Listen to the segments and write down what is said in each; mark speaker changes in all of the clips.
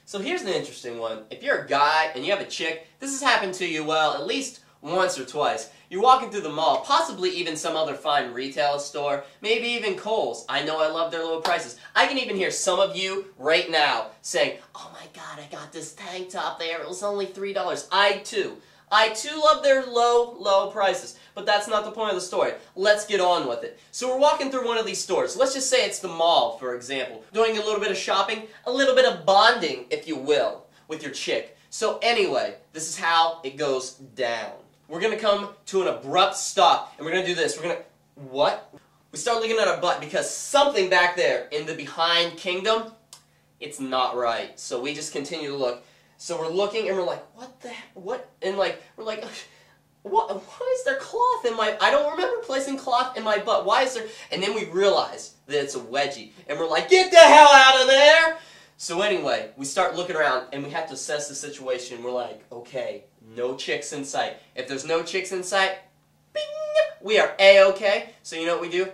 Speaker 1: So here's an interesting one. If you're a guy and you have a chick, this has happened to you, well, at least once or twice. You're walking through the mall, possibly even some other fine retail store, maybe even Kohl's. I know I love their low prices. I can even hear some of you right now saying, "Oh my God, I got this tank top there. It was only $3. I too love their low prices. But that's not the point of the story. Let's get on with it. So we're walking through one of these stores. Let's just say it's the mall, for example. Doing a little bit of shopping, a little bit of bonding, if you will, with your chick. So anyway, this is how it goes down. We're going to come to an abrupt stop, and we're going to do this. We're going to... What? We start looking at our butt because something back there in the behind kingdom, it's not right. So we just continue to look. So we're looking, and we're like, what the heck? What? And like, we're like... Why is there cloth in my... I don't remember placing cloth in my butt. Why is there... And then we realize that it's a wedgie. And we're like, get the hell out of there! So anyway, we start looking around, and we have to assess the situation. We're like, okay, no chicks in sight. If there's no chicks in sight, bing, we are A-okay. So you know what we do?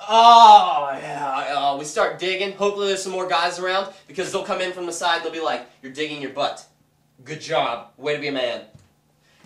Speaker 1: Oh, yeah. We start digging. Hopefully there's some more guys around, because they'll come in from the side. They'll be like, you're digging your butt. Good job. Way to be a man.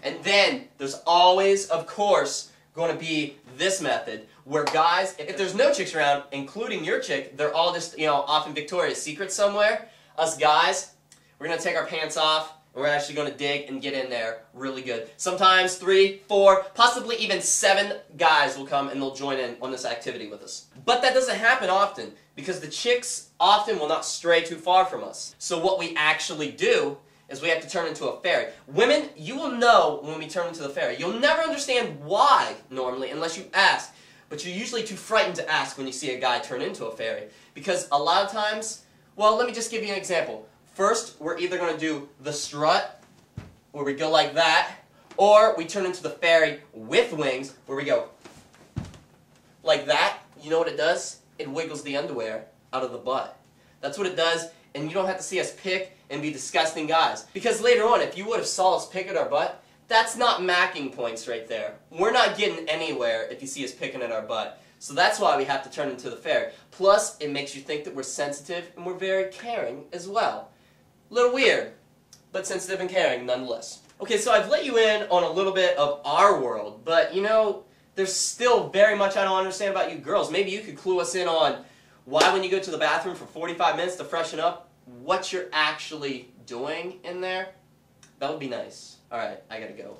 Speaker 1: And then, there's always, of course, going to be this method, where guys, if there's no chicks around, including your chick, they're all just, off in Victoria's Secret somewhere, us guys, we're going to take our pants off, and we're actually going to dig and get in there really good. Sometimes 3, 4, possibly even 7 guys will come and they'll join in on this activity with us. But that doesn't happen often, because the chicks often will not stray too far from us. So what we actually do is we have to turn into a fairy. Women, you will know when we turn into the fairy. You'll never understand why, normally, unless you ask. But you're usually too frightened to ask when you see a guy turn into a fairy. Because a lot of times, well, let me just give you an example. First, we're either going to do the strut, where we go like that, or we turn into the fairy with wings, where we go like that. You know what it does? It wiggles the underwear out of the butt. That's what it does, and you don't have to see us pick and be disgusting guys. Because later on, if you would have saw us pick at our butt, that's not macking points right there. We're not getting anywhere if you see us picking at our butt. So that's why we have to turn into the fairy. Plus, it makes you think that we're sensitive and we're very caring as well. A little weird, but sensitive and caring nonetheless. Okay, so I've let you in on a little bit of our world, but there's still very much I don't understand about you girls. Maybe you could clue us in on why when you go to the bathroom for 45 minutes to freshen up, what you're actually doing in there. That would be nice. Alright, I gotta go.